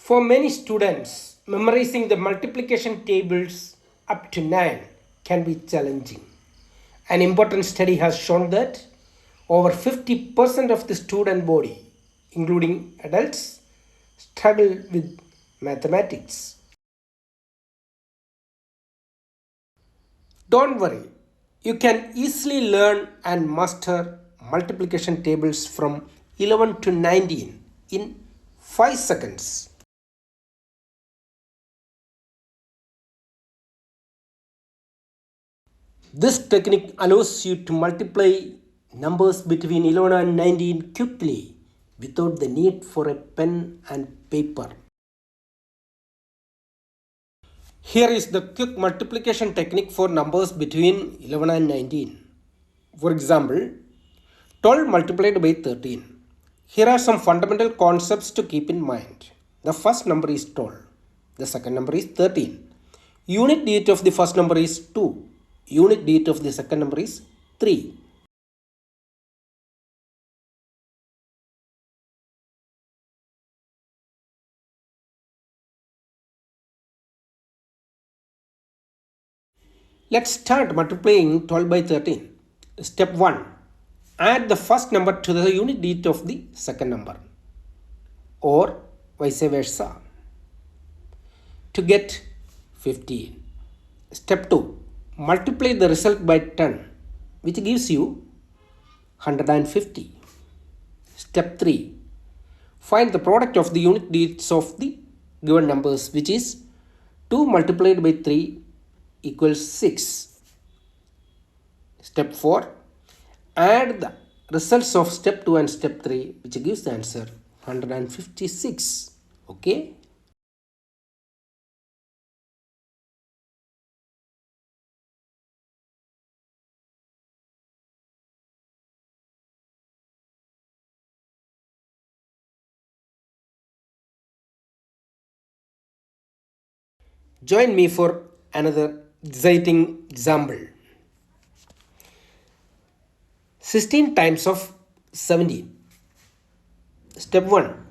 For many students, memorizing the multiplication tables up to 9 can be challenging. An important study has shown that over 50% of the student body, including adults, struggle with mathematics. Don't worry, you can easily learn and master multiplication tables from 11 to 19 in 5 seconds. This technique allows you to multiply numbers between 11 and 19 quickly without the need for a pen and paper. Here is the quick multiplication technique for numbers between 11 and 19. For example, 12 multiplied by 13. Here are some fundamental concepts to keep in mind. The first number is 12. The second number is 13. Unit digit of the first number is 2. Unit digit of the second number is 3. Let's start multiplying 12 by 13. Step 1. Add the first number to the unit digit of the second number, or vice versa, to get 15. Step 2. Multiply the result by 10, which gives you 150. Step 3. Find the product of the unit digits of the given numbers, which is 2 multiplied by 3 equals 6. Step 4. Add the results of step 2 and step 3, which gives the answer 156. Okay? Join me for another exciting example. 16 times of 17. Step 1.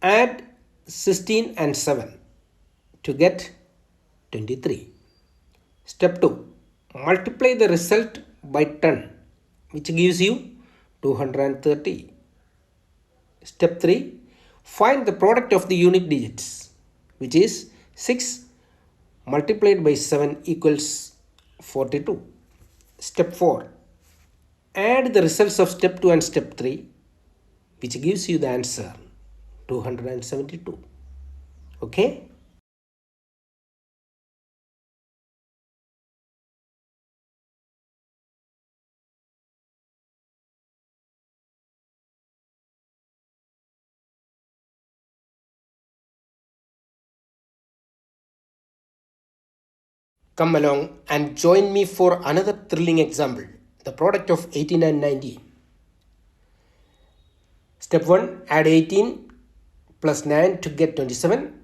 Add 16 and 7 to get 23. Step 2. Multiply the result by 10, which gives you 230. Step 3. Find the product of the unit digits, which is 6 multiplied by 7 equals 42. Step 4. Add the results of step 2 and step 3, which gives you the answer 272. Okay? Come along and join me for another thrilling example. The product of 18 and 19. Step 1. Add 18 plus 9 to get 27.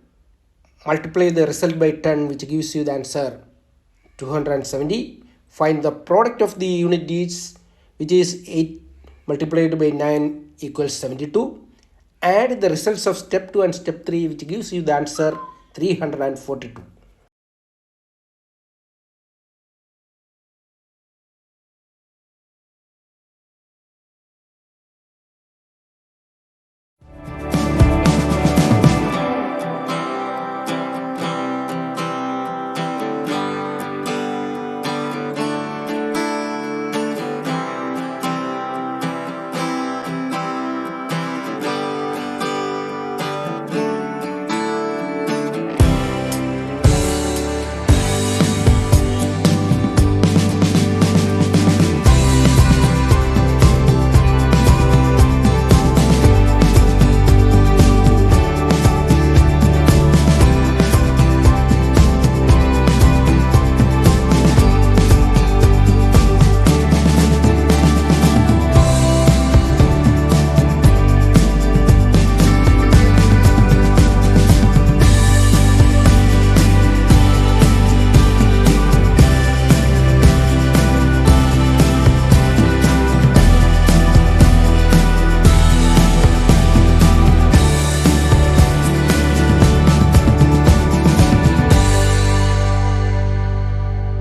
Multiply the result by 10, which gives you the answer 270. Find the product of the unit digits, which is 8 multiplied by 9 equals 72. Add the results of step 2 and step 3, which gives you the answer 342.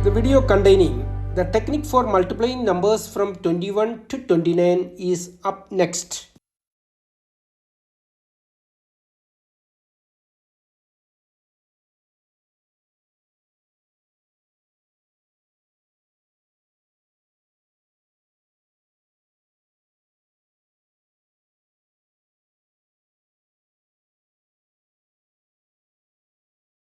The video containing the technique for multiplying numbers from 21 to 29 is up next.